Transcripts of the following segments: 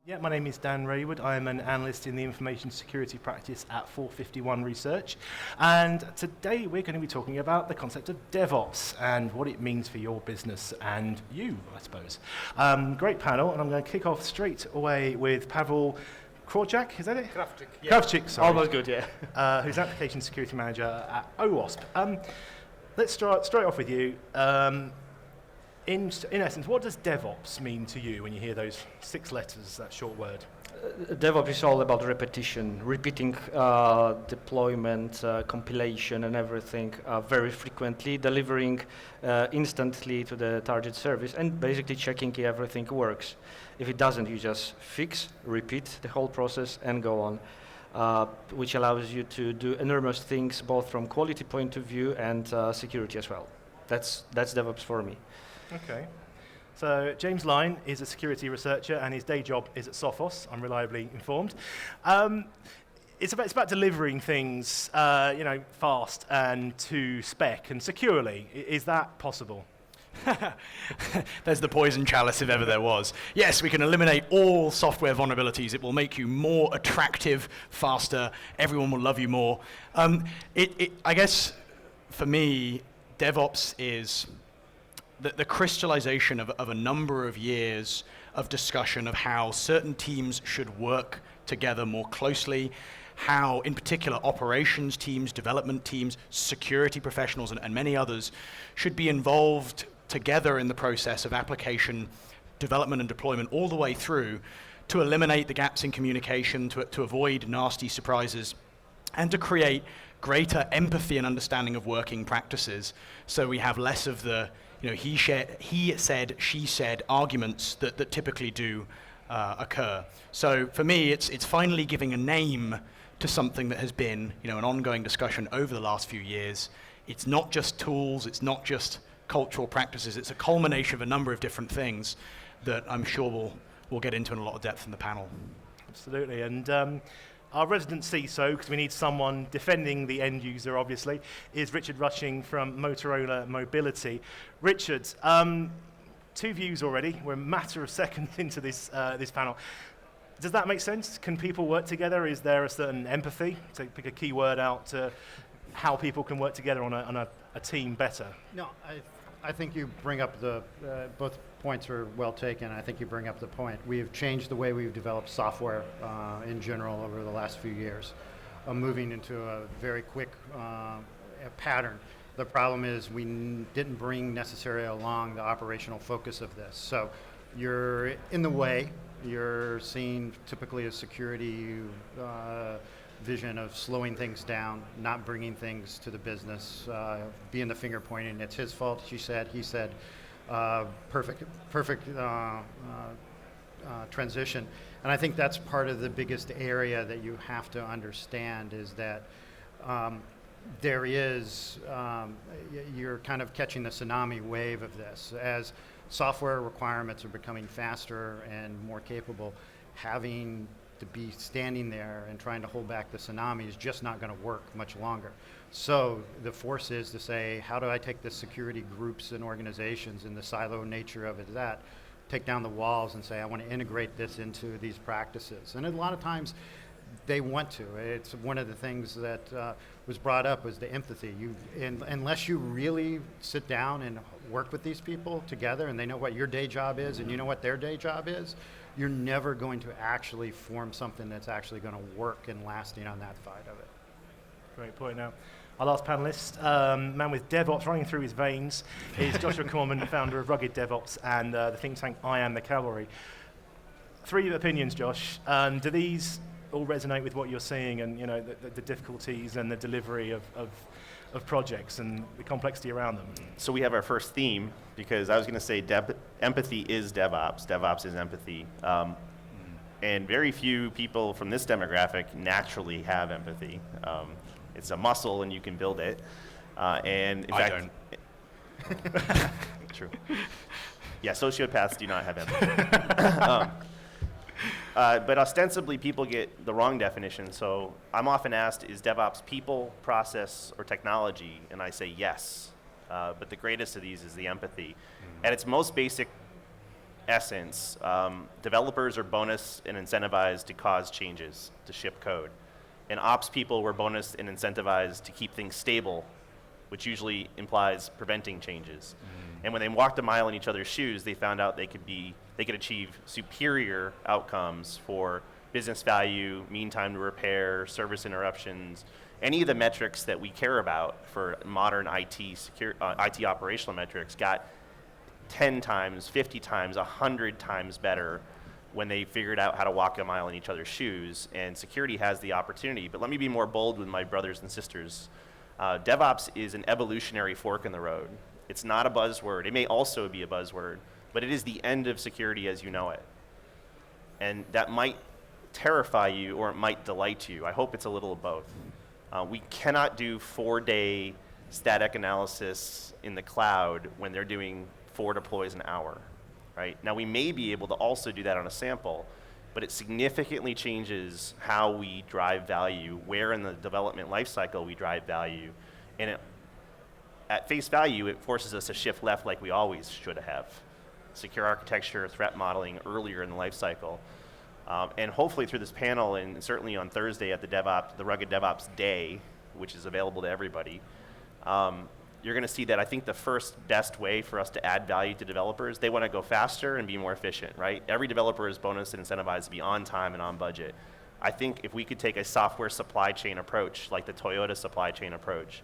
Yeah, my name is Dan Raywood. I am an analyst in the information security practice at 451 Research. And today we're going to be talking about the concept of DevOps and what it means for your business and you, I suppose. Great panel, and I'm going to kick off straight away with Pawel Krawczyk, is that it? Krawczyk, yeah. Krawczyk, sorry. Almost good, yeah. Who's Application Security Manager at OWASP. Let's start straight off with you. In essence, what does DevOps mean to you when you hear those 6 letters, that short word? DevOps is all about repetition, repeating deployment, compilation and everything very frequently, delivering instantly to the target service and basically checking if everything works. If it doesn't, you just fix, repeat the whole process and go on, which allows you to do enormous things both from quality point of view and security as well. That's DevOps for me. Okay. So James Lyne is a security researcher and his day job is at Sophos, I'm reliably informed. It's about delivering things fast and to spec and securely. Is that possible? There's the poison chalice if ever there was. Yes, we can eliminate all software vulnerabilities. It will make you more attractive, faster. Everyone will love you more. I guess for me, DevOps is the crystallization of a number of years of discussion of how certain teams should work together more closely, how in particular operations teams, development teams, security professionals and many others should be involved together in the process of application development and deployment all the way through to eliminate the gaps in communication, to avoid nasty surprises, and to create greater empathy and understanding of working practices, so we have less of the he said, she said arguments that typically do occur. So for me, it's finally giving a name to something that has been an ongoing discussion over the last few years. It's not just tools, it's not just cultural practices, it's a culmination of a number of different things that I'm sure we'll get into in a lot of depth in the panel. Absolutely, and our resident CISO, because we need someone defending the end user, obviously, is Richard Rushing from Motorola Mobility. Richard, 2 views already. We're a matter of seconds into this panel. Does that make sense? Can people work together? Is there a certain empathy? To pick a key word out to how people can work together on a team better. No, I think you bring up both points are well taken. I think you bring up the point. We've changed the way we've developed software in general over the last few years, moving into a very quick pattern. The problem is we didn't bring necessarily along the operational focus of this. So you're in the way. You're seeing typically a security vision of slowing things down, not bringing things to the business, being the finger pointing. It's his fault, she said, he said. Perfect transition. And I think that's part of the biggest area that you have to understand is that there is, you're kind of catching the tsunami wave of this. As software requirements are becoming faster and more capable, having to be standing there and trying to hold back the tsunami is just not going to work much longer. So the force is to say, how do I take the security groups and organizations and the silo nature of it, take down the walls and say, I want to integrate this into these practices. And a lot of times they want to. It's one of the things that was brought up was the empathy. Unless you really sit down and work with these people together and they know what your day job is and you know what their day job is, you're never going to actually form something that's actually going to work and lasting on that side of it. Great point. Now, our last panelist, man with DevOps running through his veins, is Joshua Corman, founder of Rugged DevOps and the think tank I Am the Calvalry. 3 opinions, Josh. Do these all resonate with what you're seeing and the difficulties and the delivery of projects and the complexity around them? So we have our first theme, because I was going to say empathy is DevOps. DevOps is empathy. And very few people from this demographic naturally have empathy. It's a muscle and you can build it. And in fact, don't. True. Yeah, sociopaths do not have empathy. But ostensibly, people get the wrong definition. So I'm often asked, is DevOps people, process, or technology? And I say yes. But the greatest of these is the empathy. At its most basic essence, developers are bonused and incentivized to cause changes, to ship code. And ops people were bonused and incentivized to keep things stable, which usually implies preventing changes. And when they walked a mile in each other's shoes, they found out they could achieve superior outcomes for business value, mean time to repair, service interruptions, any of the metrics that we care about for modern IT operational metrics got 10 times, 50 times, 100 times better when they figured out how to walk a mile in each other's shoes, and security has the opportunity. But let me be more bold with my brothers and sisters. DevOps is an evolutionary fork in the road. It's not a buzzword. It may also be a buzzword, but it is the end of security as you know it. And that might terrify you or it might delight you. I hope it's a little of both. We cannot do 4-day static analysis in the cloud when they're doing 4 deploys an hour, right? Now we may be able to also do that on a sample, but it significantly changes how we drive value, where in the development lifecycle we drive value, and at face value, it forces us to shift left like we always should have. Secure architecture, threat modeling earlier in the lifecycle. And hopefully through this panel, and certainly on Thursday at the Rugged DevOps Day, which is available to everybody, you're going to see that I think the first best way for us to add value to developers, they want to go faster and be more efficient, right? Every developer is bonus and incentivized to be on time and on budget. I think if we could take a software supply chain approach, like the Toyota supply chain approach,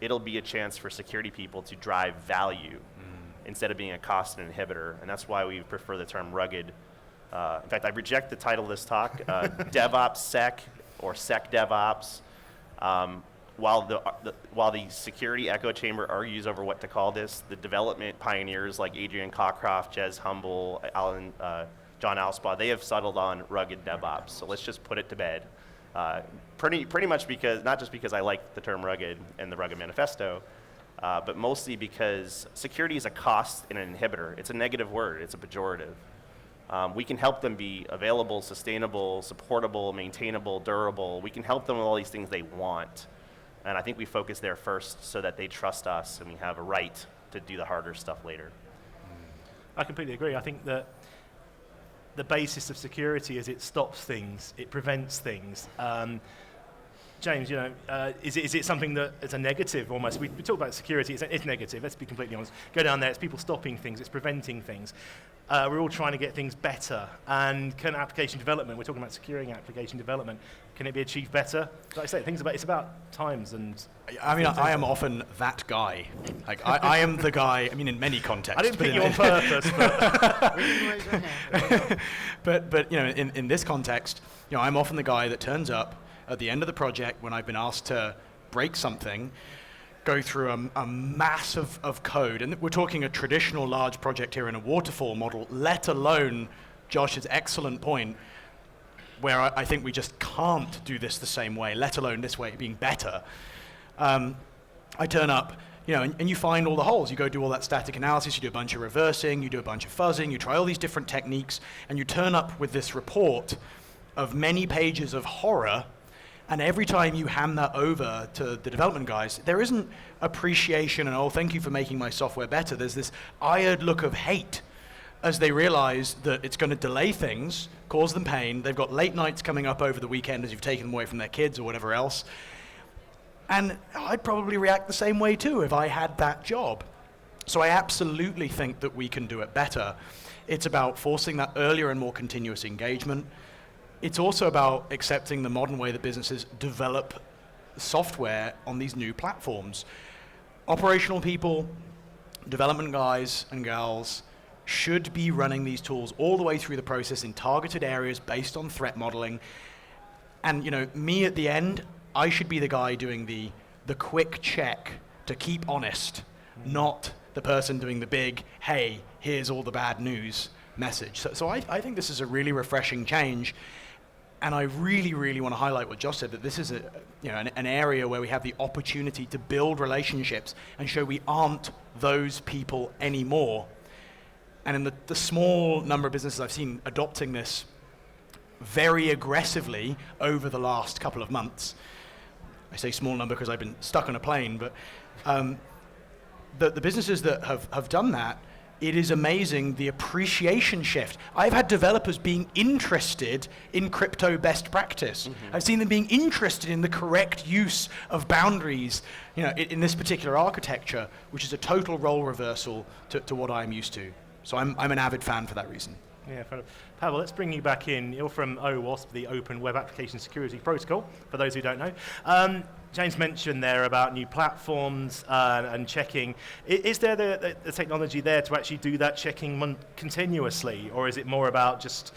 it'll be a chance for security people to drive value instead of being a cost and inhibitor, and that's why we prefer the term rugged. In fact, I reject the title of this talk, DevOps Sec or Sec DevOps. While the security echo chamber argues over what to call this, the development pioneers like Adrian Cockcroft, Jez Humble, John Alspaugh, they have settled on rugged DevOps. So let's just put it to bed. Pretty much because, not just because I like the term rugged and the Rugged Manifesto, but mostly because security is a cost and an inhibitor. It's a negative word, it's a pejorative. We can help them be available, sustainable, supportable, maintainable, durable. We can help them with all these things they want. And I think we focus there first so that they trust us and we have a right to do the harder stuff later. I completely agree. I think that the basis of security is it stops things, it prevents things. James, is it something that is a negative almost? We talk about security, it's negative, let's be completely honest. Go down there, it's people stopping things, it's preventing things. We're all trying to get things better. And can application development, we're talking about securing application development, can it be achieved better? Like I say, it's about times and... I mean, I am often that guy. Like, I am the guy, I mean, in many contexts. I didn't pick you on purpose, but... We can raise your hand. but in this context, I'm often the guy that turns up at the end of the project when I've been asked to break something, go through a mass of code, and we're talking a traditional large project here in a waterfall model, let alone Josh's excellent point, where I think we just can't do this the same way, let alone this way being better. I turn up, and you find all the holes. You go do all that static analysis, you do a bunch of reversing, you do a bunch of fuzzing, you try all these different techniques, and you turn up with this report of many pages of horror. And every time you hand that over to the development guys, there isn't appreciation and, oh, thank you for making my software better. There's this ired look of hate as they realize that it's going to delay things, cause them pain. They've got late nights coming up over the weekend as you've taken them away from their kids or whatever else. And I'd probably react the same way too if I had that job. So I absolutely think that we can do it better. It's about forcing that earlier and more continuous engagement. It's also about accepting the modern way that businesses develop software on these new platforms. Operational people, development guys and gals should be running these tools all the way through the process in targeted areas based on threat modeling. And me at the end, I should be the guy doing the quick check to keep honest, not the person doing the big, hey, here's all the bad news message. So I think this is a really refreshing change. And I really, really want to highlight what Josh said, that this is an area where we have the opportunity to build relationships and show we aren't those people anymore. And in the small number of businesses I've seen adopting this very aggressively over the last couple of months, I say small number because I've been stuck on a plane, but the businesses that have done that, it is amazing the appreciation shift. I've had developers being interested in crypto best practice. I've seen them being interested in the correct use of boundaries, in this particular architecture, which is a total role reversal to what I'm used to. So I'm an avid fan for that reason. Yeah, fair enough. Pawel, let's bring you back in. You're from OWASP, the Open Web Application Security Protocol, for those who don't know. James mentioned there about new platforms and checking. Is there the technology there to actually do that checking continuously, or is it more about just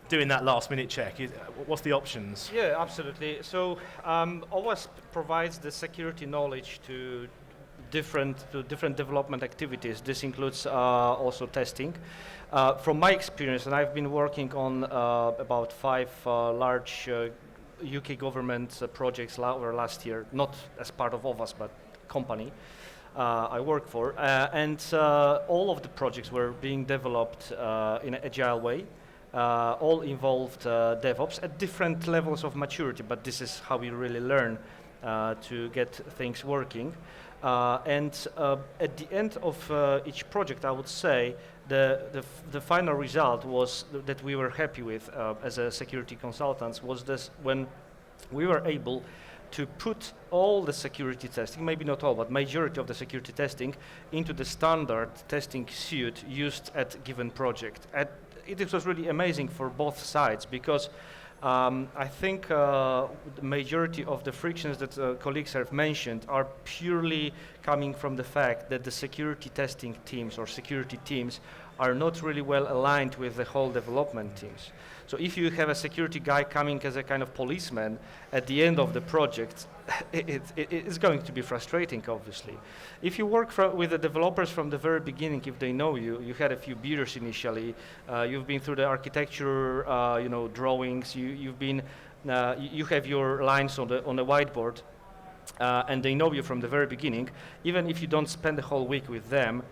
doing that last-minute check? What's the options? Yeah, absolutely. So OWASP provides the security knowledge to different development activities. This includes also testing. From my experience, and I've been working on about 5 large UK government projects over last year, not as part of OWASP, but company I work for, and all of the projects were being developed in an agile way. All involved DevOps at different levels of maturity, but this is how we really learn to get things working. And at the end of each project, I would say the final result was that we were happy with as a security consultants was this when we were able to put all the security testing, maybe not all, but majority of the security testing into the standard testing suite used at given project. It was really amazing for both sides because I think the majority of the frictions that colleagues have mentioned are purely coming from the fact that the security testing teams or security teams are not really well aligned with the whole development teams. So if you have a security guy coming as a kind of policeman at the end of the project, it's going to be frustrating, obviously. If you work with the developers from the very beginning, if they know you, you had a few beers initially, you've been through the architecture, drawings, you have your lines on the whiteboard, and they know you from the very beginning. Even if you don't spend the whole week with them,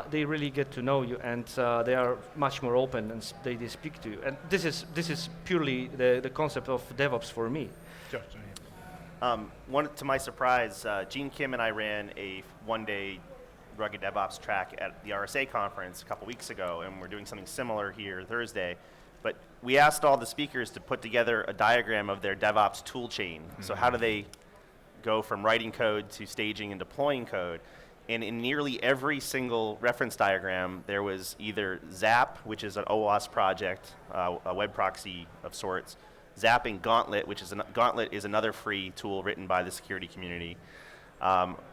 they really get to know you, and they are much more open and they speak to you. And this is purely the concept of DevOps for me. Sure. To my surprise, Gene Kim and I ran a one-day rugged DevOps track at the RSA conference a couple weeks ago, and we're doing something similar here Thursday. But we asked all the speakers to put together a diagram of their DevOps tool chain. So how do they go from writing code to staging and deploying code? And in nearly every single reference diagram, there was either Zap, which is an OWASP project, a web proxy of sorts, Zap and Gauntlet, Gauntlet is another free tool written by the security community,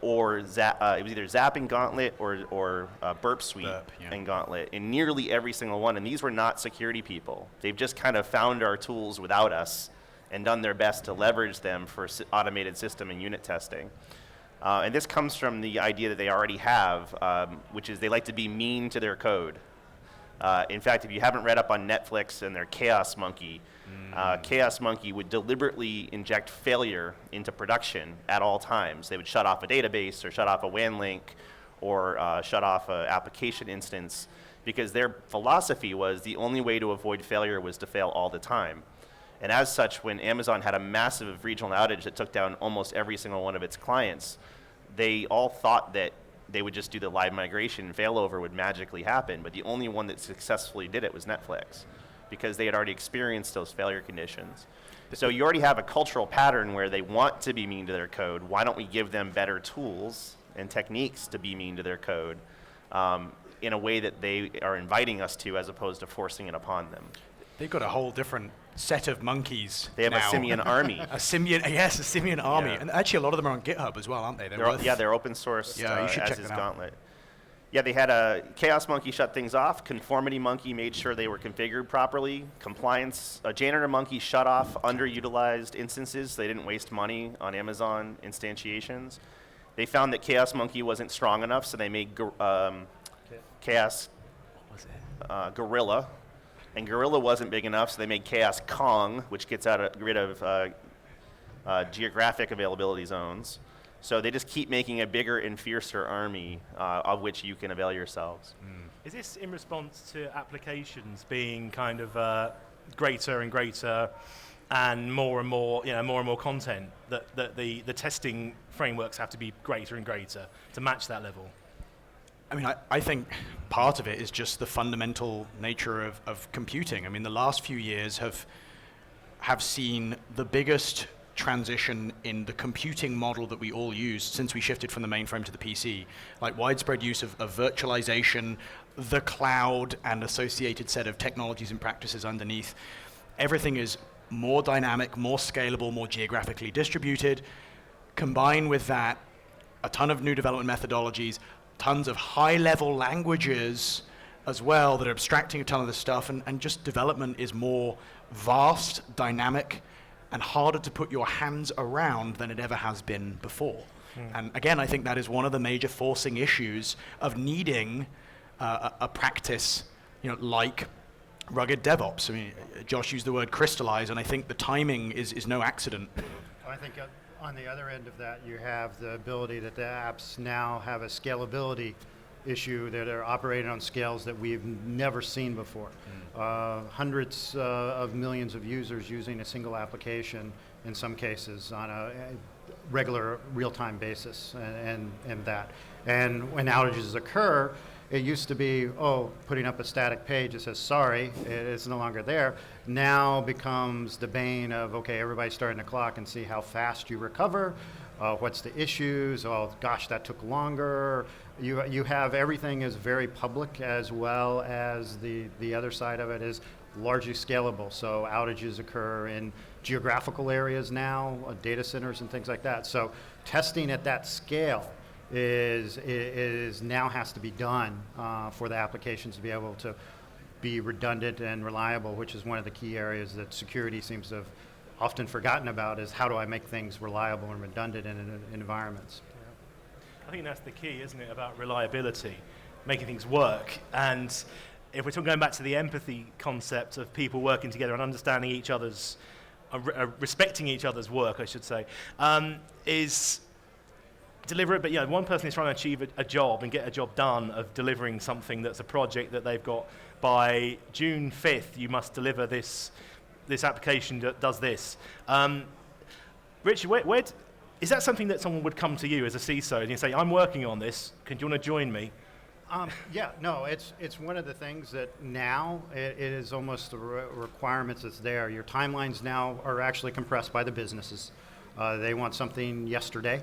or it was either Zap and Gauntlet or Burp Suite and Gauntlet in nearly every single one. And these were not security people. They've just kind of found our tools without us and done their best to leverage them for automated system and unit testing. And this comes from the idea that they already have, which is they like to be mean to their code. In fact, if you haven't read up on Netflix and their Chaos Monkey, Chaos Monkey would deliberately inject failure into production at all times. They would shut off a database or shut off a WAN link or shut off an application instance because their philosophy was the only way to avoid failure was to fail all the time. And as such, when Amazon had a massive regional outage that took down almost every single one of its clients, they all thought that they would just do the live migration and failover would magically happen, but the only one that successfully did it was Netflix because they had already experienced those failure conditions. So you already have a cultural pattern where they want to be mean to their code. Why don't we give them better tools and techniques to be mean to their code in a way that they are inviting us to as opposed to forcing it upon them? They've got a whole different set of monkeys. They have now. a simian army. a simian army. Yeah. And actually a lot of them are on GitHub as well, aren't they? They're open source, you should as check is them out. Gauntlet. Yeah, they had a Chaos Monkey shut things off. Conformity Monkey made sure they were configured properly. Compliance, Janitor Monkey shut off underutilized instances so they didn't waste money on Amazon instantiations. They found that Chaos Monkey wasn't strong enough, so they made Chaos Gorilla. And Gorilla wasn't big enough, so they made Chaos Kong, which gets rid of geographic availability zones. So they just keep making a bigger and fiercer army of which you can avail yourselves. Is this in response to applications being kind of greater and greater and more and more content that the testing frameworks have to be greater and greater to match that level? I mean, I think part of it is just the fundamental nature of computing. I mean, the last few years have seen the biggest transition in the computing model that we all use since we shifted from the mainframe to the PC. Like widespread use of virtualization, the cloud, and associated set of technologies and practices underneath. Everything is more dynamic, more scalable, more geographically distributed. Combine with that a ton of new development methodologies, tons of high-level languages as well that are abstracting a ton of this stuff, and just development is more vast, dynamic, and harder to put your hands around than it ever has been before. And again, I think that is one of the major forcing issues of needing a practice, like rugged DevOps. I mean, Josh used the word crystallize, and I think the timing is no accident. I think on the other end of that, you have the ability that the apps now have a scalability issue that are operating on scales that we've never seen before. Hundreds of millions of users using a single application in some cases on a regular real-time basis and that. And when outages occur, it used to be, putting up a static page that says, sorry, it's no longer there. Now becomes the bane of, okay, everybody's starting to clock and see how fast you recover. What's the issues? Oh, gosh, that took longer. You have everything is very public, as well as the other side of it is largely scalable. So outages occur in geographical areas now, data centers and things like that. So testing at that scale is now has to be done for the applications to be able to be redundant and reliable, which is one of the key areas that security seems to have often forgotten about, is how do I make things reliable and redundant in environments. I think that's the key, isn't it, about reliability, making things work. And if we're going back to the empathy concept of people working together and understanding each other's, respecting each other's work, I should say, is deliver it. But one person is trying to achieve a job and get a job done of delivering something that's a project that they've got by June 5th, you must deliver this application that does this. Richard, is that something that someone would come to you as a CISO and you say, I'm working on this, do you want to join me? It's one of the things that now it is almost the requirements that's there. Your timelines now are actually compressed by the businesses. They want something yesterday,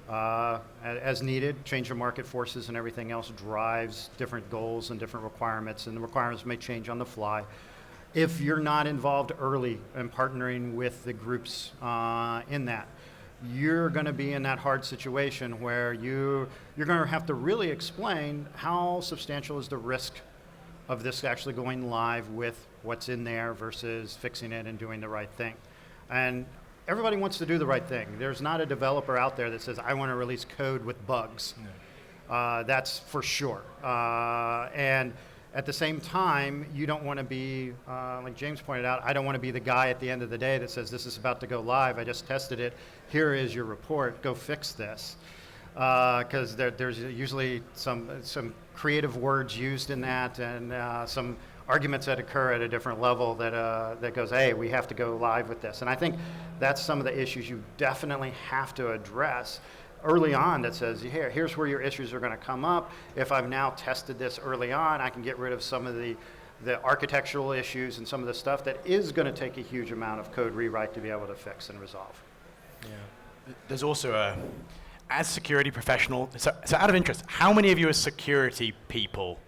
as needed. Change of market forces and everything else drives different goals and different requirements, and the requirements may change on the fly. If you're not involved early in partnering with the groups in that, you're going to be in that hard situation where you're going to have to really explain how substantial is the risk of this actually going live with what's in there versus fixing it and doing the right thing. And everybody wants to do the right thing. There's not a developer out there that says, I want to release code with bugs. No. That's for sure. And at the same time, you don't want to be, like James pointed out, I don't want to be the guy at the end of the day that says, this is about to go live, I just tested it, here is your report, go fix this. Because there's usually some creative words used in that, and some arguments that occur at a different level that goes, hey, we have to go live with this. And I think that's some of the issues you definitely have to address early on, that says, here's where your issues are going to come up. If I've now tested this early on, I can get rid of some of the architectural issues and some of the stuff that is going to take a huge amount of code rewrite to be able to fix and resolve. Yeah. There's also as security professional, so out of interest, how many of you are security people?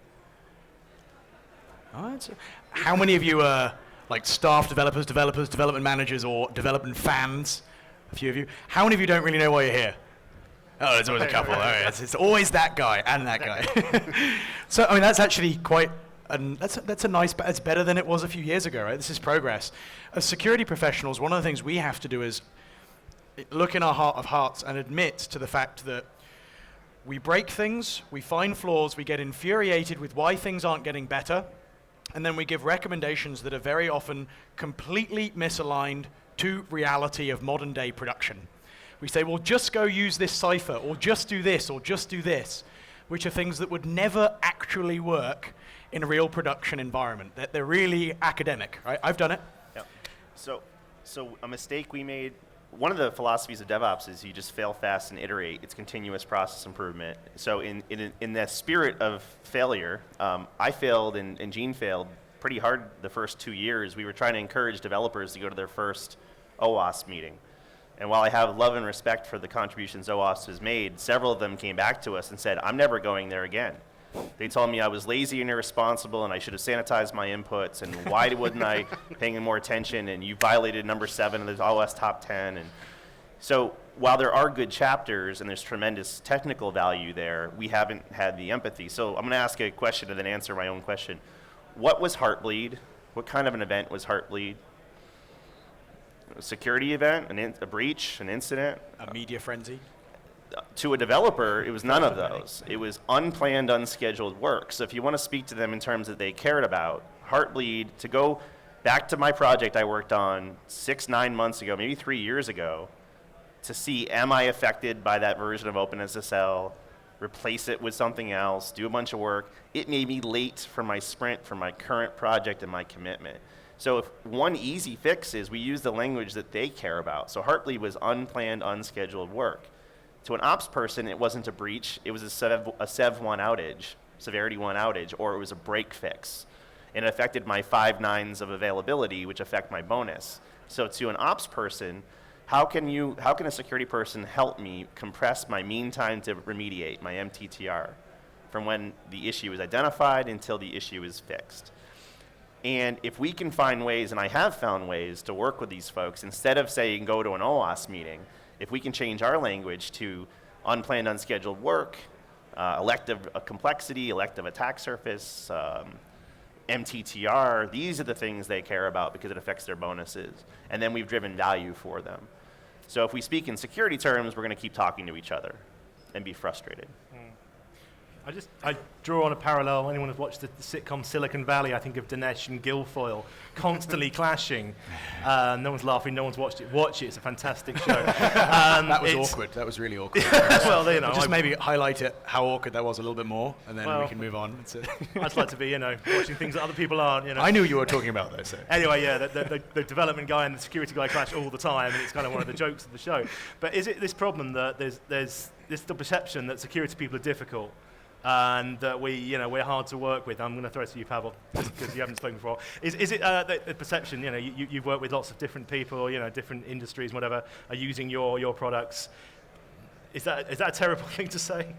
How many of you are like staff developers, development managers, or development fans? A few of you. How many of you don't really know why you're here? Oh, there's always a couple. It's always that guy and that guy. So, I mean, that's actually quite, that's a nice, it's better than it was a few years ago, right? This is progress. As security professionals, one of the things we have to do is look in our heart of hearts and admit to the fact that we break things, we find flaws, we get infuriated with why things aren't getting better, and then we give recommendations that are very often completely misaligned to reality of modern day production. We say, well, just go use this cipher, or just do this, which are things that would never actually work in a real production environment. They're really academic, right? I've done it. Yeah. So a mistake we made one of the philosophies of DevOps is you just fail fast and iterate. It's continuous process improvement. So in the spirit of failure, I failed and Gene failed pretty hard the first 2 years. We were trying to encourage developers to go to their first OWASP meeting. And while I have love and respect for the contributions OWASP has made, several of them came back to us and said, I'm never going there again. They told me I was lazy and irresponsible and I should have sanitized my inputs and why wouldn't I paying more attention, and you violated number 7 of the OS top 10. And so while there are good chapters and there's tremendous technical value there, we haven't had the empathy. So I'm going to ask a question and then answer my own question. What was Heartbleed? What kind of an event was Heartbleed? A security event, a breach, an incident? A media frenzy? To a developer, it was none of those. It was unplanned, unscheduled work. So if you want to speak to them in terms that they cared about, Heartbleed, to go back to my project I worked on 6-9 months ago, maybe 3 years ago, to see am I affected by that version of OpenSSL, replace it with something else, do a bunch of work. It made me late for my sprint, for my current project and my commitment. So if one easy fix is we use the language that they care about. So Heartbleed was unplanned, unscheduled work. To an ops person, it wasn't a breach, it was a Sev 1 outage, Severity 1 outage, or it was a break fix. And it affected my 5 nines of availability, which affect my bonus. So to an ops person, how can a security person help me compress my mean time to remediate, my Mttr, from when the issue is identified until the issue is fixed? And if we can find ways, and I have found ways to work with these folks, instead of saying go to an OWASP meeting, if we can change our language to unplanned, unscheduled work, elective complexity, elective attack surface, Mttr, these are the things they care about because it affects their bonuses. And then we've driven value for them. So if we speak in security terms, we're going to keep talking to each other and be frustrated. I draw on a parallel. Anyone who's watched the sitcom Silicon Valley, I think of Dinesh and Guilfoyle constantly clashing. No one's laughing, no one's watched it. Watch it, it's a fantastic show. That was awkward, that was really awkward. Well, you know. Just maybe highlight it, how awkward that was a little bit more, and then we can move on. I just like to be, watching things that other people aren't, I knew you were talking about this. So. Anyway, yeah, the development guy and the security guy clash all the time, and it's kind of one of the jokes of the show. But is it this problem that there's this the perception that security people are difficult? And that we're hard to work with. I'm going to throw it to you, Pawel, because you haven't spoken before. Is it the perception? You've worked with lots of different people, different industries, whatever, are using your products. Is that a terrible thing to say?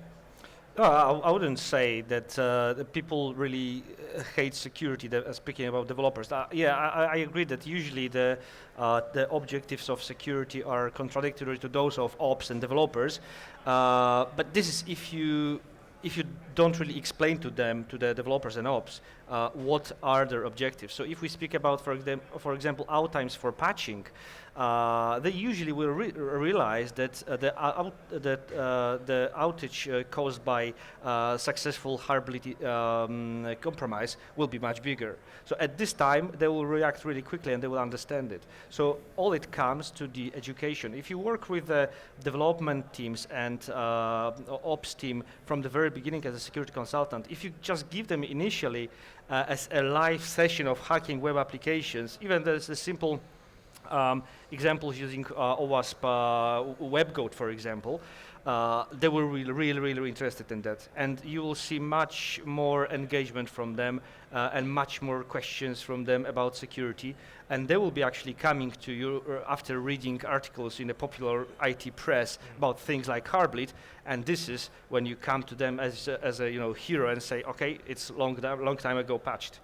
No, I wouldn't say that that people really hate security. Speaking about developers, I agree that usually the objectives of security are contradictory to those of ops and developers. But this is if you don't really explain to the developers and ops, what are their objectives. So if we speak about, for example, out times for patching, they usually will realize that the outage caused by successful Heartbleed compromise will be much bigger. So at this time, they will react really quickly and they will understand it. So all it comes to the education. If you work with the development teams and ops team from the very beginning as a security consultant, if you just give them initially as a live session of hacking web applications, even there's a simple examples using OWASP WebGoat, for example, they were really interested in that. And you will see much more engagement from them and much more questions from them about security. And they will be actually coming to you after reading articles in the popular IT press about things like Heartbleed. And this is when you come to them as a hero and say, okay, it's long time ago patched.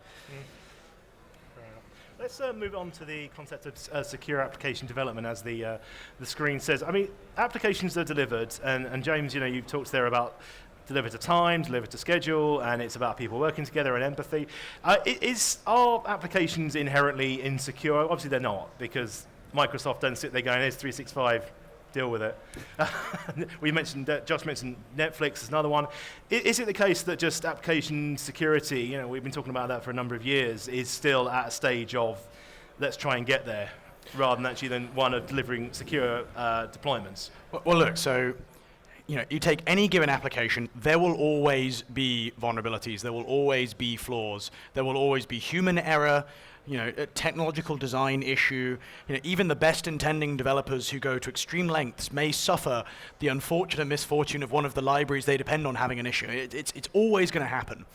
Let's move on to the concept of secure application development, as the screen says. I mean, applications are delivered, and James, you've talked there about deliver to time, deliver to schedule, and it's about people working together and empathy. Are applications inherently insecure? Obviously they're not, because Microsoft don't sit there going, here's 365, deal with it. Josh mentioned Netflix as another one. Is it the case that just application security, we've been talking about that for a number of years, is still at a stage of let's try and get there, rather than actually one of delivering secure deployments? Well, look, so you take any given application, there will always be vulnerabilities, there will always be flaws, there will always be human error, a technological design issue. Even the best intending developers who go to extreme lengths may suffer the unfortunate misfortune of one of the libraries they depend on having an issue. It's always going to happen.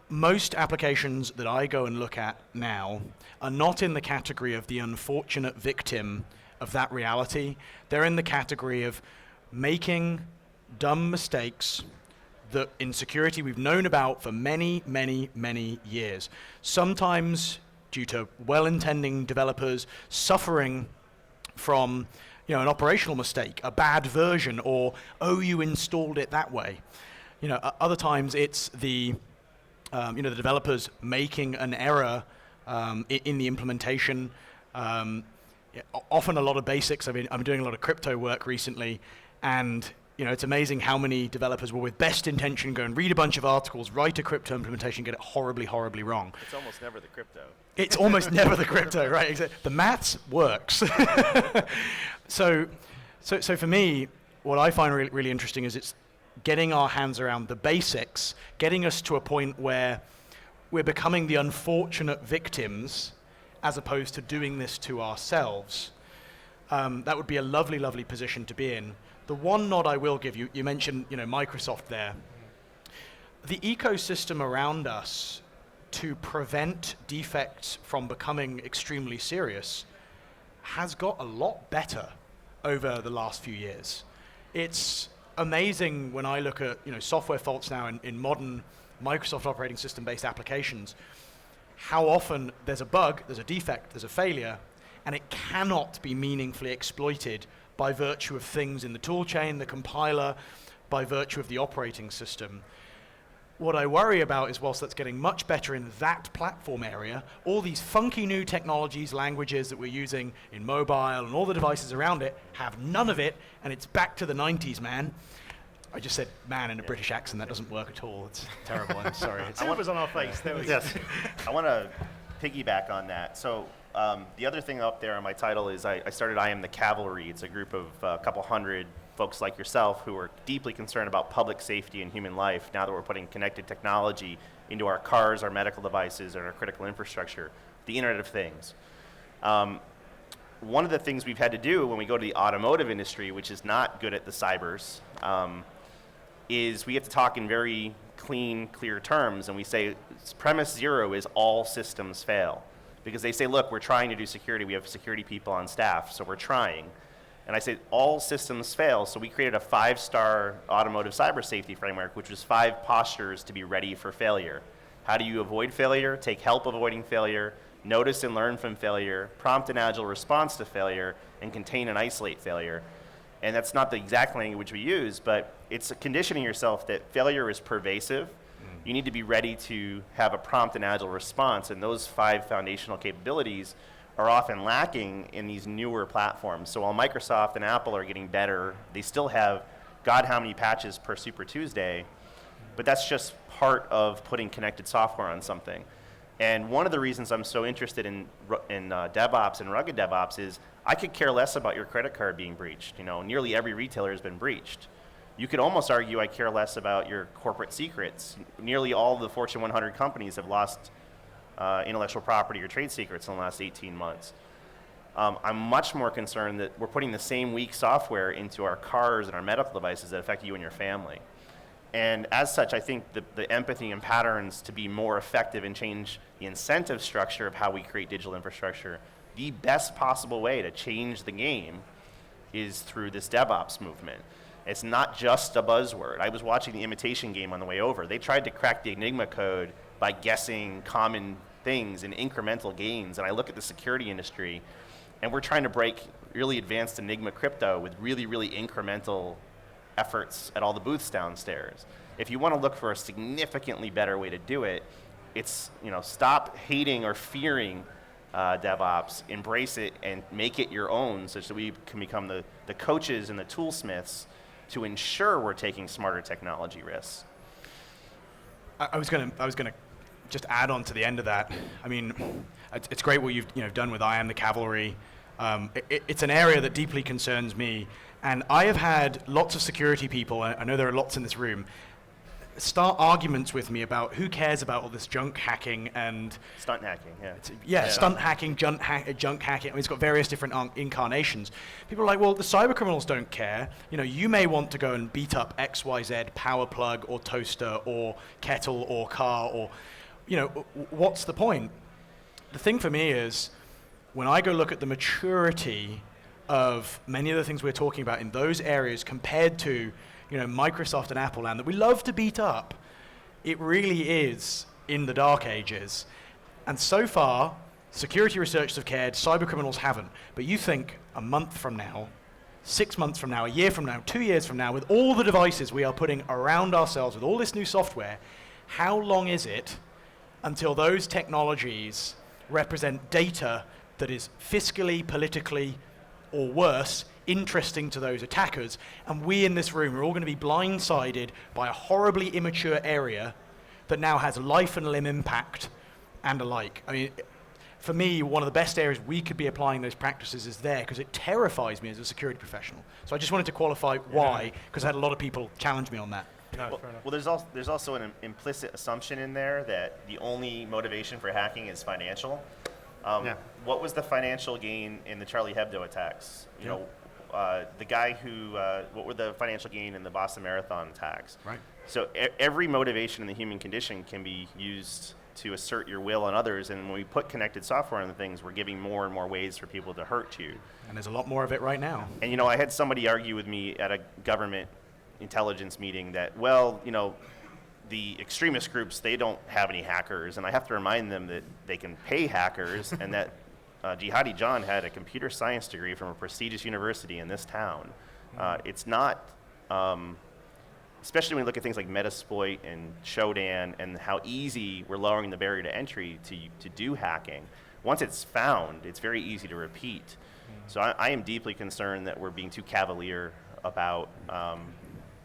Most applications that I go and look at now are not in the category of the unfortunate victim of that reality. They're in the category of making dumb mistakes that in security we've known about for many, many, many years. Sometimes due to well-intending developers suffering from an operational mistake, a bad version, or, oh, you installed it that way. Other times it's the developers making an error in the implementation. Often a lot of basics. I'm doing a lot of crypto work recently, and it's amazing how many developers will, with best intention, go and read a bunch of articles, write a crypto implementation, get it horribly, horribly wrong. It's almost never the crypto. It's almost never the crypto, right? Exactly. The maths works. So for me, what I find really, really interesting is it's getting our hands around the basics, getting us to a point where we're becoming the unfortunate victims as opposed to doing this to ourselves. That would be a lovely, lovely position to be in. The one nod I will give you, you mentioned Microsoft there. The ecosystem around us to prevent defects from becoming extremely serious has got a lot better over the last few years. It's amazing when I look at software faults now in modern Microsoft operating system based applications, how often there's a bug, there's a defect, there's a failure, and it cannot be meaningfully exploited by virtue of things in the tool chain, the compiler, by virtue of the operating system. What I worry about is, whilst that's getting much better in that platform area, all these funky new technologies, languages that we're using in mobile and all the devices around it have none of it, and it's back to the 90s, man. I just said man in a British accent. That doesn't work at all. It's terrible. I'm sorry. It was on our face. There we go. Yes. I want to piggyback on that. So the other thing up there on my title is I started I Am the Calvalry. It's a group of a couple hundred folks like yourself who are deeply concerned about public safety and human life now that we're putting connected technology into our cars, our medical devices, and our critical infrastructure, the Internet of Things. One of the things we've had to do when we go to the automotive industry, which is not good at the cybers, is we have to talk in very clean, clear terms, and we say premise zero is all systems fail. Because they say, look, we're trying to do security, we have security people on staff, so we're trying. And I say all systems fail, so we created a 5-star automotive cyber safety framework, which was 5 postures to be ready for failure. How do you avoid failure, take help avoiding failure, notice and learn from failure, prompt an agile response to failure, and contain and isolate failure. And that's not the exact language we use, but it's conditioning yourself that failure is pervasive. You need to be ready to have a prompt and agile response, and those 5 foundational capabilities are often lacking in these newer platforms. So while Microsoft and Apple are getting better, they still have God how many patches per Super Tuesday, but that's just part of putting connected software on something. And one of the reasons I'm so interested in DevOps and rugged DevOps is I could care less about your credit card being breached. Nearly every retailer has been breached. You could almost argue I care less about your corporate secrets. Nearly all of the Fortune 100 companies have lost intellectual property or trade secrets in the last 18 months. I'm much more concerned that we're putting the same weak software into our cars and our medical devices that affect you and your family. And as such, I think the empathy and patterns to be more effective and change the incentive structure of how we create digital infrastructure, the best possible way to change the game is through this DevOps movement. It's not just a buzzword. I was watching the Imitation Game on the way over. They tried to crack the Enigma code by guessing common things in incremental gains. And I look at the security industry, and we're trying to break really advanced Enigma crypto with really, really incremental efforts at all the booths downstairs. If you want to look for a significantly better way to do it, it's stop hating or fearing DevOps, embrace it, and make it your own, such that we can become the coaches and the toolsmiths to ensure we're taking smarter technology risks. I was gonna just add on to the end of that. I mean, it's great what you've done with I Am the Calvalry. It's an area that deeply concerns me, and I have had lots of security people. I know there are lots in this room. start arguments with me about who cares about all this junk hacking and Stunt hacking, yeah. stunt hacking, junk hacking. I mean, it's got various different incarnations. People are like, well, the cyber criminals don't care. You know, you may want to go and beat up XYZ power plug or toaster or kettle or car or, you know, what's the point? The thing for me is, when I go look at the maturity of many of the things we're talking about in those areas compared to, you know, Microsoft and Apple land that we love to beat up, it really is in the dark ages. And so far, security researchers have cared, cyber criminals haven't. But you think a month from now, 6 months from now, a year from now, 2 years from now, with all the devices we are putting around ourselves, with all this new software, how long is it until those technologies represent data that is fiscally, politically, or worse, interesting to those attackers, and we in this room are all going to be blindsided by a horribly immature area that now has life and limb impact and alike. I mean, for me, one of the best areas we could be applying those practices is there, because it terrifies me as a security professional. So I just wanted to qualify why, because I had a lot of people challenge me on that. No, Well, there's also an implicit assumption in there that the only motivation for hacking is financial. What was the financial gain in the Charlie Hebdo attacks? You know, the guy who, what were the financial gain in the Boston Marathon attacks? Right. So every motivation in the human condition can be used to assert your will on others, and when we put connected software on things, we're giving more and more ways for people to hurt you. And there's a lot more of it right now. And you know, I had somebody argue with me at a government intelligence meeting that, well, you know, the extremist groups, they don't have any hackers, and I have to remind them that they can pay hackers, and that Jihadi John had a computer science degree from a prestigious university in this town. It's not, especially when you look at things like Metasploit and Shodan and how easy we're lowering the barrier to entry to do hacking. Once it's found, it's very easy to repeat. So I am deeply concerned that we're being too cavalier about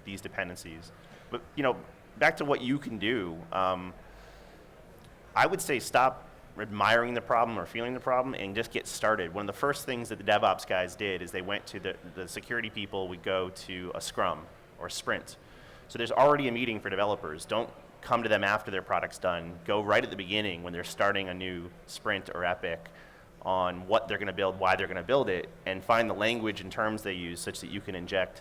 these dependencies. But you know, back to what you can do, I would say stop admiring the problem or feeling the problem and just get started. One of the first things that the DevOps guys did is they went to the security people would go to a Scrum or Sprint. So there's already a meeting for developers. Don't come to them after their product's done. Go right at the beginning when they're starting a new Sprint or Epic on what they're going to build, why they're going to build it, and find the language and terms they use such that you can inject,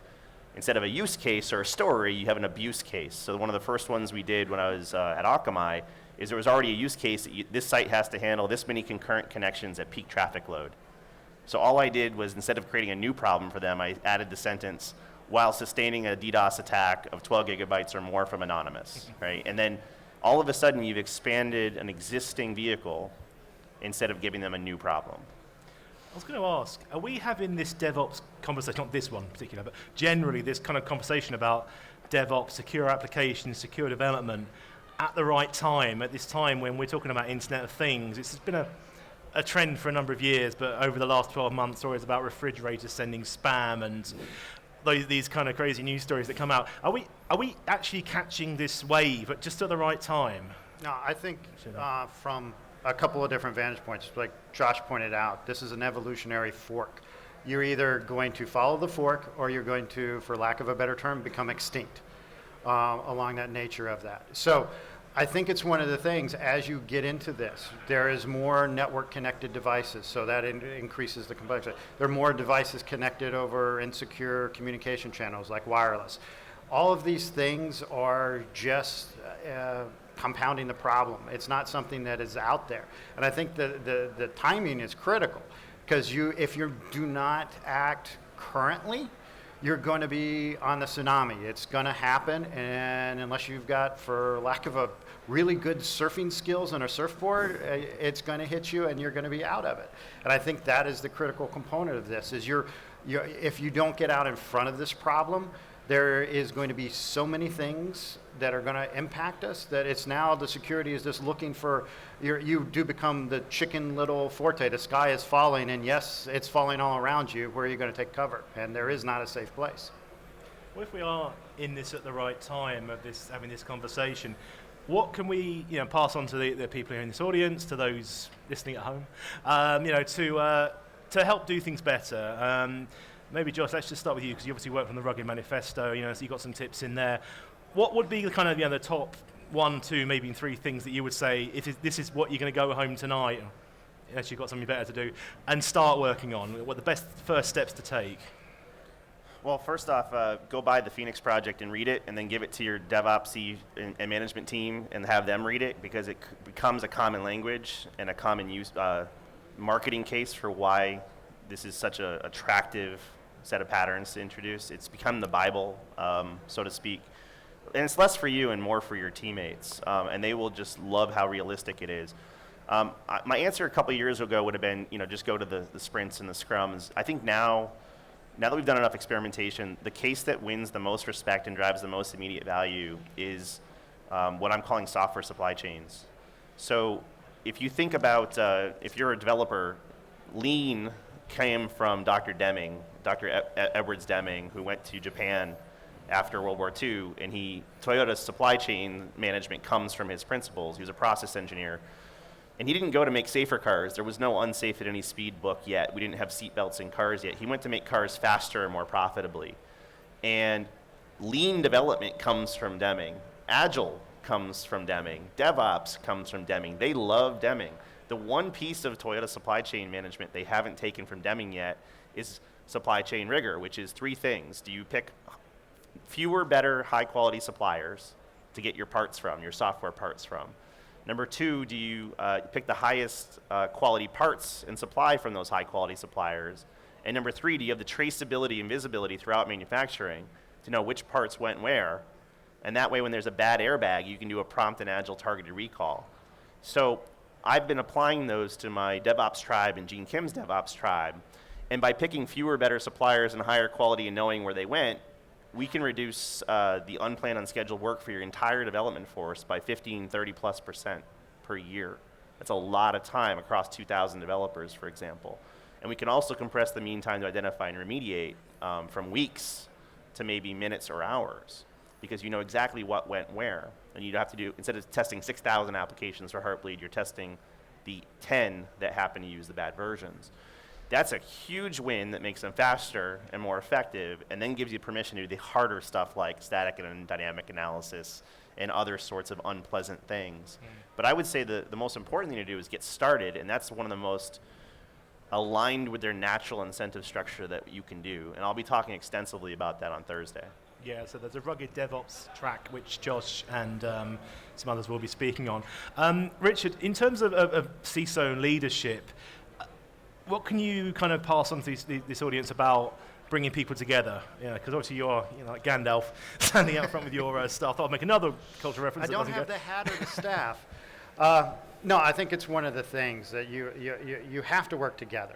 instead of a use case or a story, you have an abuse case. So one of the first ones we did when I was at Akamai is there was already a use case that this site has to handle this many concurrent connections at peak traffic load. So all I did was, instead of creating a new problem for them, I added the sentence, while sustaining a DDoS attack of 12 gigabytes or more from Anonymous, right? And then all of a sudden you've expanded an existing vehicle instead of giving them a new problem. I was going to ask, are we having this DevOps conversation, not this one in particular, but generally this kind of conversation about DevOps, secure applications, secure development at the right time, at this time when we're talking about Internet of Things? It's been a trend for a number of years, but over the last 12 months, always about refrigerators sending spam and these kind of crazy news stories that come out. Are we actually catching this wave at just at the right time? No, I think from a couple of different vantage points, like Josh pointed out, this is an evolutionary fork. You're either going to follow the fork or you're going to, for lack of a better term, become extinct along that nature of that. So I think it's one of the things, as you get into this, there is more network connected devices, so that increases the complexity. There are more devices connected over insecure communication channels like wireless. All of these things are just compounding the problem. It's not something that is out there. And I think the timing is critical, because if you do not act currently, you're going to be on the tsunami. It's going to happen, and unless you've got, for lack of a really good surfing skills on a surfboard, it's going to hit you and you're going to be out of it. And I think that is the critical component of this, is if you don't get out in front of this problem, there is going to be so many things that are going to impact us that it's now the security is just looking for, you do become the chicken little forte. The sky is falling, and yes, it's falling all around you. Where are you going to take cover? And there is not a safe place. What if we are in this at the right time of this, having this conversation? What can we, pass on to the people here in this audience, to those listening at home, to help do things better? Maybe Josh, let's just start with you, because you obviously work from the Rugged Manifesto. So you've got some tips in there. what would be the kind of the top 1, 2, maybe 3 things that you would say if this is what you're going to go home tonight, unless you've got something better to do, and start working on? What are the best first steps to take? Well, first off, go buy the Phoenix project and read it, and then give it to your DevOps and management team and have them read it, because it becomes a common language and a common use marketing case for why this is such an attractive set of patterns to introduce. It's become the Bible, so to speak. And it's less for you and more for your teammates, and they will just love how realistic it is. My answer a couple of years ago would have been, just go to the sprints and the scrums. I think now that we've done enough experimentation, the case that wins the most respect and drives the most immediate value is what I'm calling software supply chains. So if you think about, if you're a developer, Lean came from Dr. Edwards Deming, who went to Japan after World War II, and Toyota's supply chain management comes from his principles. He was a process engineer. And he didn't go to make safer cars. There was no Unsafe at Any Speed book yet. We didn't have seatbelts in cars yet. He went to make cars faster and more profitably. And lean development comes from Deming. Agile comes from Deming. DevOps comes from Deming. They love Deming. The one piece of Toyota supply chain management they haven't taken from Deming yet is supply chain rigor, which is 3 things. Do you pick fewer, better, high-quality suppliers to get your parts from, your software parts from? Number 2, do you pick the highest quality parts and supply from those high-quality suppliers? And number 3, do you have the traceability and visibility throughout manufacturing to know which parts went where? And that way, when there's a bad airbag, you can do a prompt and agile targeted recall. So I've been applying those to my DevOps tribe and Gene Kim's DevOps tribe. And by picking fewer, better suppliers and higher quality and knowing where they went, we can reduce the unplanned, unscheduled work for your entire development force by 15, 30+% per year. That's a lot of time across 2,000 developers, for example. And we can also compress the mean time to identify and remediate from weeks to maybe minutes or hours, because you know exactly what went where. And you have to do, instead of testing 6,000 applications for Heartbleed, you're testing the 10 that happen to use the bad versions. That's a huge win that makes them faster and more effective, and then gives you permission to do the harder stuff like static and dynamic analysis and other sorts of unpleasant things. But I would say the most important thing to do is get started, and that's one of the most aligned with their natural incentive structure that you can do. And I'll be talking extensively about that on Thursday. Yeah, so there's a rugged DevOps track which Josh and some others will be speaking on. Richard, in terms of CISO leadership, what can you kind of pass on to this audience about bringing people together? Because obviously you're like Gandalf standing out front with your staff. I'll make another cultural reference. I don't have the hat or the staff. No, I think it's one of the things that you have to work together.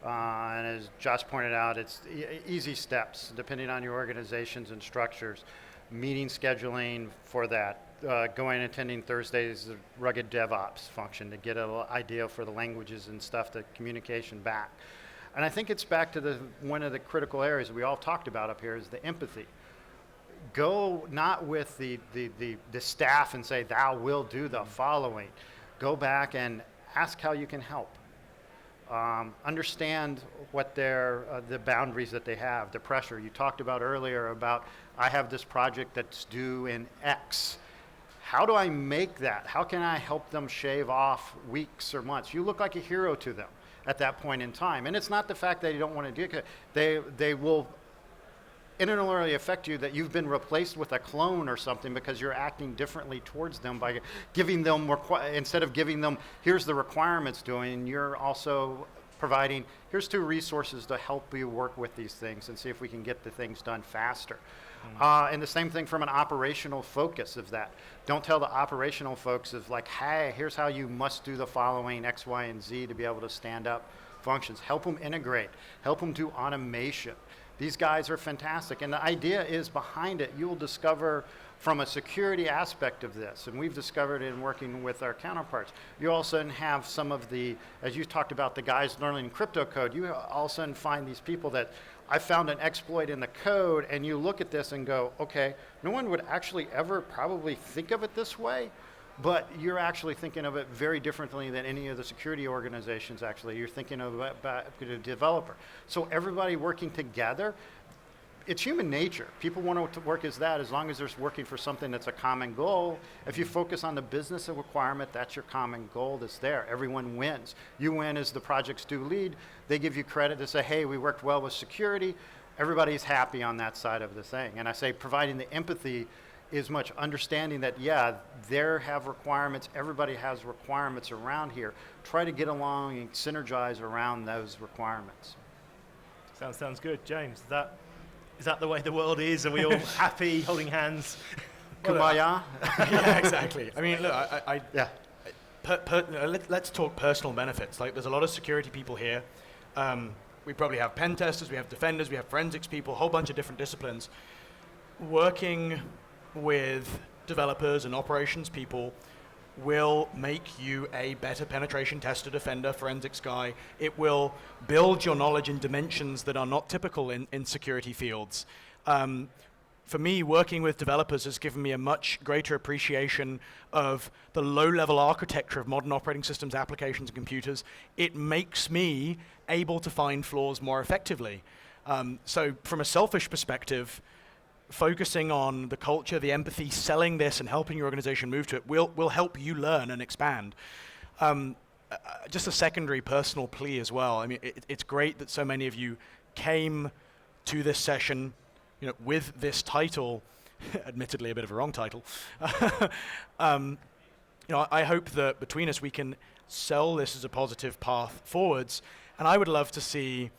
And as Josh pointed out, it's easy steps depending on your organizations and structures. Meeting scheduling for that. Going and attending Thursday's rugged DevOps function to get an idea for the languages and stuff, the communication back. And I think it's back to one of the critical areas we all talked about up here is the empathy. Go not with the staff and say, thou will do the following. Go back and ask how you can help. Understand what the boundaries that they have, the pressure. You talked about earlier about, I have this project that's due in X. How do I make that? How can I help them shave off weeks or months? You look like a hero to them at that point in time. And it's not the fact that you don't want to do it. They will internally affect you that you've been replaced with a clone or something because you're acting differently towards them by giving them instead of giving them, here's the requirements doing, you're also providing, here's 2 resources to help you work with these things and see if we can get the things done faster. And the same thing from an operational focus of that. Don't tell the operational folks of like, hey, here's how you must do the following X, Y, and Z to be able to stand up functions. Help them integrate. Help them do automation. These guys are fantastic. And the idea is behind it, you will discover from a security aspect of this, and we've discovered in working with our counterparts, you all of a sudden have some of the, as you talked about the guys learning crypto code, you all of a sudden find these people that I found an exploit in the code, and you look at this and go, okay, no one would actually ever probably think of it this way, but you're actually thinking of it very differently than any of the security organizations actually. You're thinking of about a developer. So everybody working together, it's human nature. People want to work as that as long as they're working for something that's a common goal. If you focus on the business requirement, that's your common goal that's there. Everyone wins. You win as the project's due lead. They give you credit to say, hey, we worked well with security. Everybody's happy on that side of the thing. And I say providing the empathy is much understanding that, yeah, they have requirements, everybody has requirements around here. Try to get along and synergize around those requirements. Sounds good. James, is that the way the world is? Are we all happy, holding hands? Kumbaya? Yeah, exactly. I mean, look, yeah. Let's talk personal benefits. Like, there's a lot of security people here. We probably have pen testers, we have defenders, we have forensics people, a whole bunch of different disciplines. Working with developers and operations people will make you a better penetration tester, defender, forensics guy. It will build your knowledge in dimensions that are not typical in security fields. For me, working with developers has given me a much greater appreciation of the low-level architecture of modern operating systems, applications, and computers. It makes me able to find flaws more effectively. So from a selfish perspective, focusing on the culture, the empathy, selling this and helping your organization move to it will help you learn and expand. Just a secondary personal plea as well. I mean, it's great that so many of you came to this session, with this title, admittedly a bit of a wrong title. I hope that between us we can sell this as a positive path forwards. And I would love to see,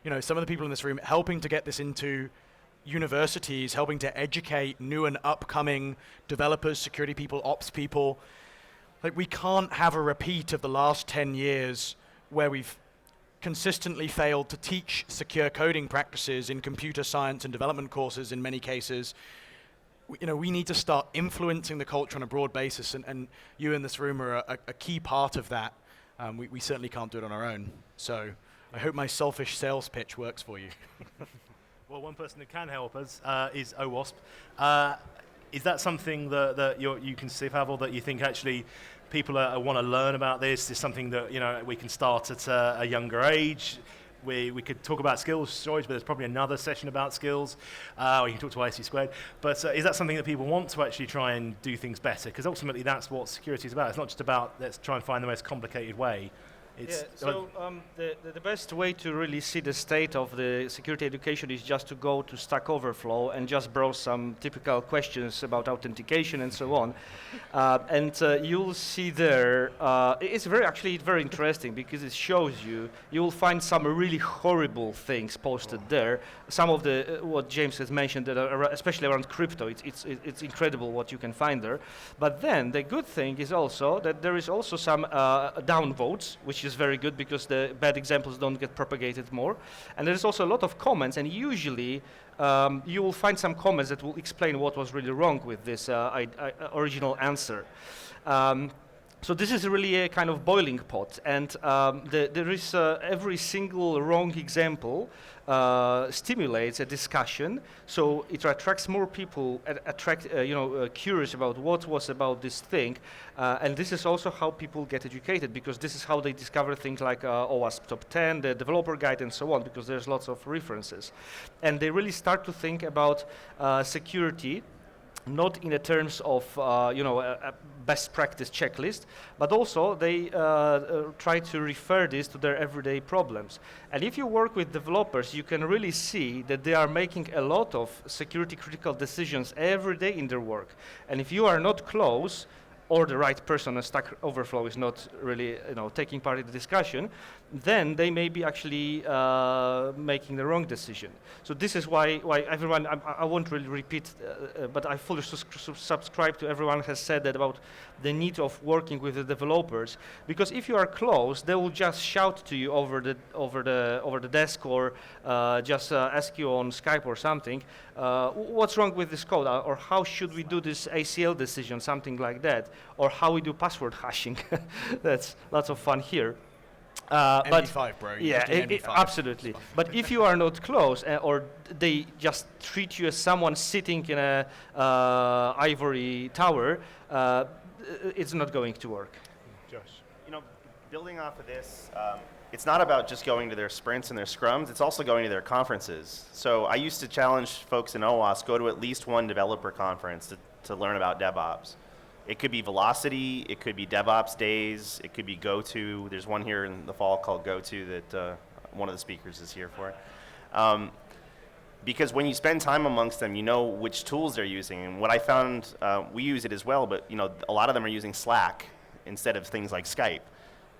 some of the people in this room helping to get this into universities, helping to educate new and upcoming developers, security people, ops people. Like, we can't have a repeat of the last 10 years where we've consistently failed to teach secure coding practices in computer science and development courses in many cases. We need to start influencing the culture on a broad basis, and you in this room are a key part of that. We certainly can't do it on our own. So I hope my selfish sales pitch works for you. Well, one person who can help us is OWASP. Is that something that you can see, Pawel, that you think actually people want to learn about this? Is something that we can start at a younger age? We could talk about skills storage, but there's probably another session about skills. Or you can talk to IC Squared. But is that something that people want to actually try and do things better? Because ultimately that's what security is about. It's not just about let's try and find the most complicated way. The best way to really see the state of the security education is just to go to Stack Overflow and just browse some typical questions about authentication and so on. You'll see there, it's very interesting because it shows you will find some really horrible things posted there. Some of what James has mentioned, that are especially around crypto, it's incredible what you can find there. But then the good thing is also that there is also some downvotes, which is very good because the bad examples don't get propagated more. And there's also a lot of comments, and usually you will find some comments that will explain what was really wrong with this original answer. So this is really a kind of boiling pot, and there is every single wrong example stimulates a discussion, so it attracts more people, curious about what was about this thing, and this is also how people get educated, because this is how they discover things like OWASP Top 10, the developer guide, and so on, because there's lots of references, and they really start to think about security not in the terms of a best practice checklist, but also they try to refer this to their everyday problems. And if you work with developers, you can really see that they are making a lot of security critical decisions every day in their work. And if you are not close, or the right person on Stack Overflow is not really taking part in the discussion, then they may be actually making the wrong decision. So this is why everyone, I won't really repeat, but I fully subscribe to everyone has said that about the need of working with the developers, because if you are close, they will just shout to you over the desk, or just ask you on Skype or something, what's wrong with this code, or how should we do this ACL decision, something like that, or how we do password hashing. That's lots of fun here. MD5, bro. Yeah, absolutely. But if you are not close, or they just treat you as someone sitting in a ivory tower, it's not going to work. Josh. building off of this, it's not about just going to their sprints and their scrums, it's also going to their conferences. So I used to challenge folks in OWASP, go to at least one developer conference to learn about DevOps. It could be Velocity, it could be DevOps Days, it could be GoTo. There's one here in the fall called GoTo that one of the speakers is here for. Because when you spend time amongst them, you know which tools they're using. And what I found, we use it as well, but a lot of them are using Slack instead of things like Skype.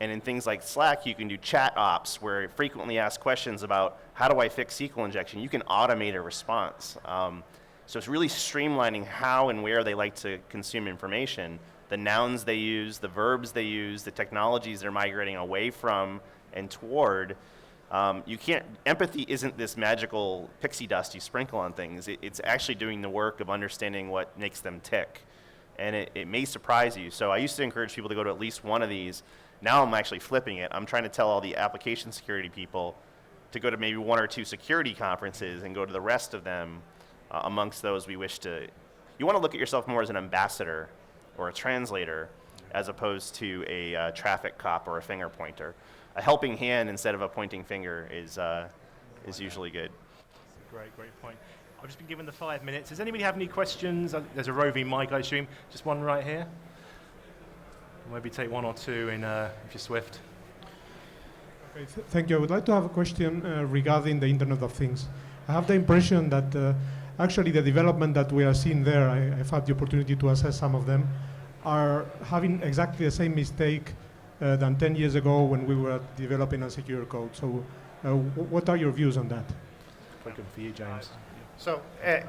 And in things like Slack, you can do chat ops where frequently asked questions about how do I fix SQL injection. You can automate a response. So it's really streamlining how and where they like to consume information, the nouns they use, the verbs they use, the technologies they're migrating away from and toward. Empathy isn't this magical pixie dust you sprinkle on things. It's actually doing the work of understanding what makes them tick. And it may surprise you. So I used to encourage people to go to at least one of these. Now I'm actually flipping it. I'm trying to tell all the application security people to go to maybe 1 or 2 security conferences and go to the rest of them. Amongst those we wish to, you want to look at yourself more as an ambassador or a translator as opposed to a traffic cop or a finger pointer. A helping hand instead of a pointing finger is usually good. Great point. I've just been given the 5 minutes. Does anybody have any questions? There's a roving mic, I assume. Just one right here. Maybe take 1 or 2 if you're swift. Okay, thank you. I would like to have a question regarding the Internet of Things. I have the impression that actually the development that we are seeing there, I've had the opportunity to assess some of them, are having exactly the same mistake than 10 years ago when we were developing unsecure code. So what are your views on that? Quite good for you, James. So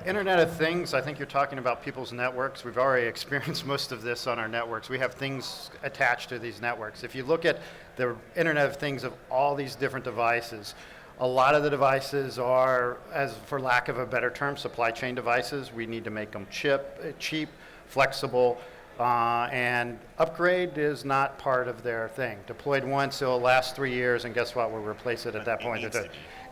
Internet of Things, I think you're talking about people's networks. We've already experienced most of this on our networks. We have things attached to these networks. If you look at the Internet of Things of all these different devices, a lot of the devices are, as for lack of a better term, supply chain devices. We need to make them cheap, flexible, and upgrade is not part of their thing. Deployed once, it'll last 3 years, and guess what? We'll replace it at that point.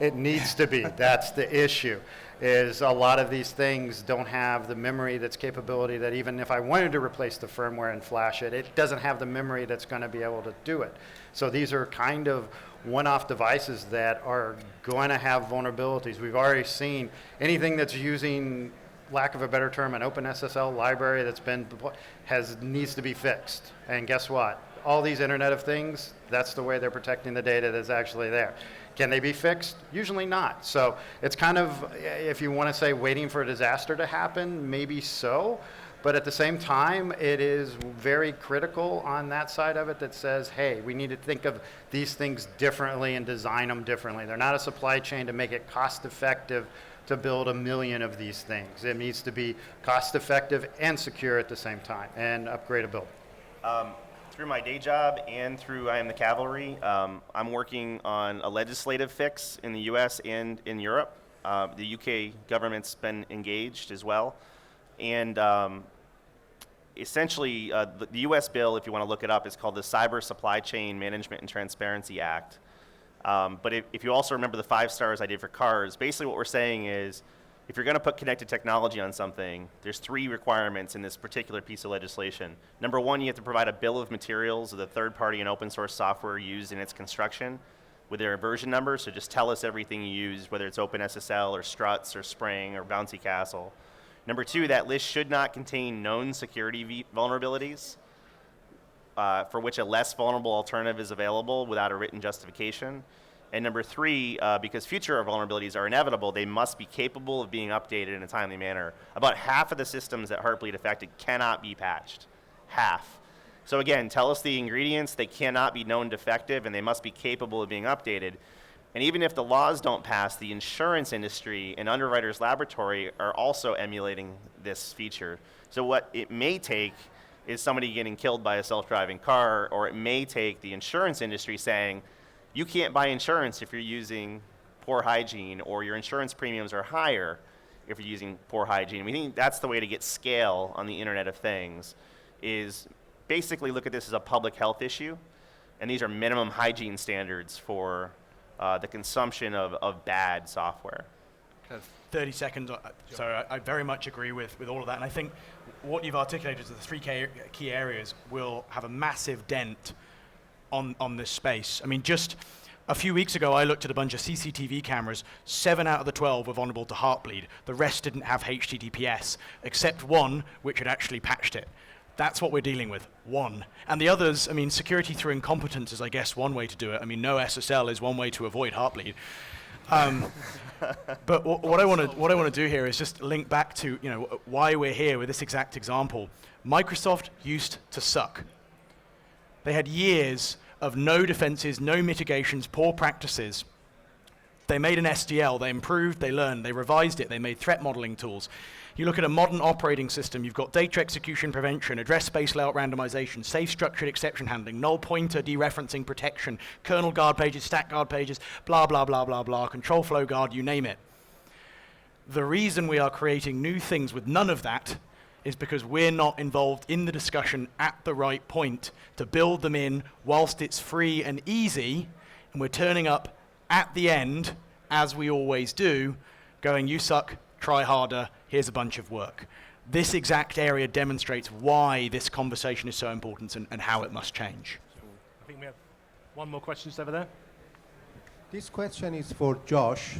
It needs to be. That's the issue, is a lot of these things don't have the memory that's capability that even if I wanted to replace the firmware and flash it, it doesn't have the memory that's going to be able to do it. So these are kind of one-off devices that are going to have vulnerabilities. We've already seen anything that's using, lack of a better term, an OpenSSL library that's been needs to be fixed. And guess what? All these Internet of Things, that's the way they're protecting the data that's actually there. Can they be fixed? Usually not. So it's kind of, if you want to say waiting for a disaster to happen, maybe so. But at the same time, it is very critical on that side of it that says, hey, we need to think of these things differently and design them differently. They're not a supply chain to make it cost effective to build 1 million of these things. It needs to be cost effective and secure at the same time and upgradable. Through my day job and through I am the Calvalry, I'm working on a legislative fix in the US and in Europe. The UK government's been engaged as well. And essentially, the US bill, if you want to look it up, is called the Cyber Supply Chain Management and Transparency Act. But if you also remember the 5 stars I did for cars, basically what we're saying is, if you're going to put connected technology on something, there's 3 requirements in this particular piece of legislation. Number 1, you have to provide a bill of materials of the third-party and open source software used in its construction with their version number. So just tell us everything you use, whether it's OpenSSL or Struts or Spring or Bouncy Castle. Number 2, that list should not contain known security vulnerabilities for which a less vulnerable alternative is available without a written justification. And number 3, because future vulnerabilities are inevitable, they must be capable of being updated in a timely manner. About half of the systems that Heartbleed affected cannot be patched. Half. So again, tell us the ingredients. They cannot be known defective, and they must be capable of being updated. And even if the laws don't pass, the insurance industry and Underwriters Laboratory are also emulating this feature. So what it may take is somebody getting killed by a self-driving car, or it may take the insurance industry saying, you can't buy insurance if you're using poor hygiene, or your insurance premiums are higher if you're using poor hygiene. We think that's the way to get scale on the Internet of Things, is basically look at this as a public health issue, and these are minimum hygiene standards for the consumption of bad software. 30 seconds. So I very much agree with all of that, and I think what you've articulated as the 3 key areas will have a massive dent on this space. I mean, just a few weeks ago, I looked at a bunch of CCTV cameras. 7 out of the 12 were vulnerable to Heartbleed. The rest didn't have HTTPS, except one which had actually patched it. That's what we're dealing with, one. And the others, I mean, security through incompetence is, I guess, one way to do it. I mean, no SSL is one way to avoid Heartbleed. But what I want to do here is just link back to why we're here with this exact example. Microsoft used to suck. They had years of no defenses, no mitigations, poor practices. They made an SDL, they improved, they learned, they revised it, they made threat modeling tools. You look at a modern operating system, you've got data execution prevention, address space layout randomization, safe structured exception handling, null pointer dereferencing protection, kernel guard pages, stack guard pages, blah, blah, blah, blah, blah, control flow guard, you name it. The reason we are creating new things with none of that is because we're not involved in the discussion at the right point to build them in whilst it's free and easy, and we're turning up at the end, as we always do, going, you suck, try harder, here's a bunch of work. This exact area demonstrates why this conversation is so important and how it must change. I think we have one more question just over there. This question is for Josh.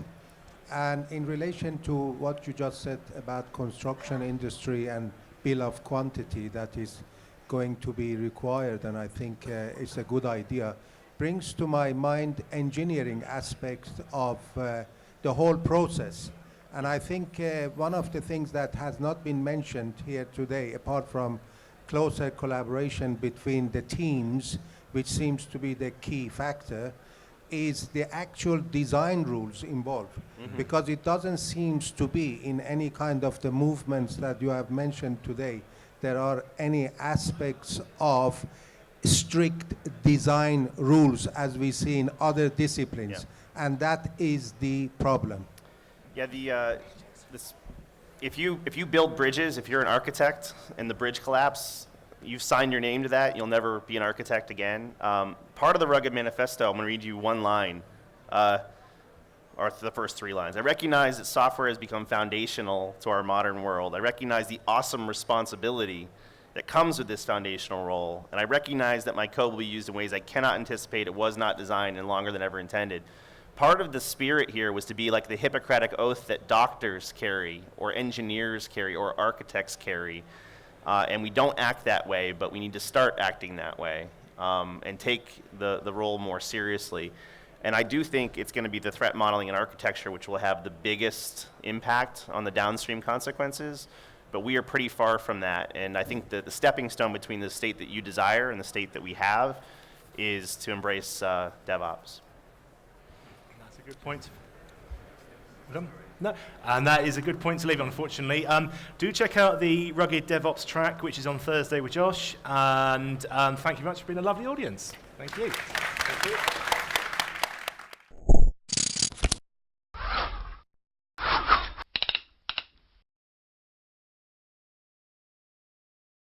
And in relation to what you just said about construction industry and bill of quantity that is going to be required, and I think it's a good idea, brings to my mind engineering aspects of the whole process. And I think one of the things that has not been mentioned here today, apart from closer collaboration between the teams, which seems to be the key factor, is the actual design rules involved. Mm-hmm. Because it doesn't seem to be in any kind of the movements that you have mentioned today, there are any aspects of strict design rules as we see in other disciplines. Yeah. And that is the problem. Yeah, if you build bridges, if you're an architect and the bridge collapse, you've signed your name to that, you'll never be an architect again. Part of the Rugged Manifesto, I'm going to read you one line, or the first 3 lines. I recognize that software has become foundational to our modern world. I recognize the awesome responsibility that comes with this foundational role, and I recognize that my code will be used in ways I cannot anticipate. It was not designed and longer than ever intended. Part of the spirit here was to be like the Hippocratic oath that doctors carry, or engineers carry, or architects carry. And we don't act that way, but we need to start acting that way and take the role more seriously. And I do think it's going to be the threat modeling and architecture which will have the biggest impact on the downstream consequences, but we are pretty far from that. And I think that the stepping stone between the state that you desire and the state that we have is to embrace DevOps. That's a good point. No, and that is a good point to leave, unfortunately. Do check out the Rugged DevOps track, which is on Thursday with Josh. And thank you very much for being a lovely audience. Thank you. Thank you.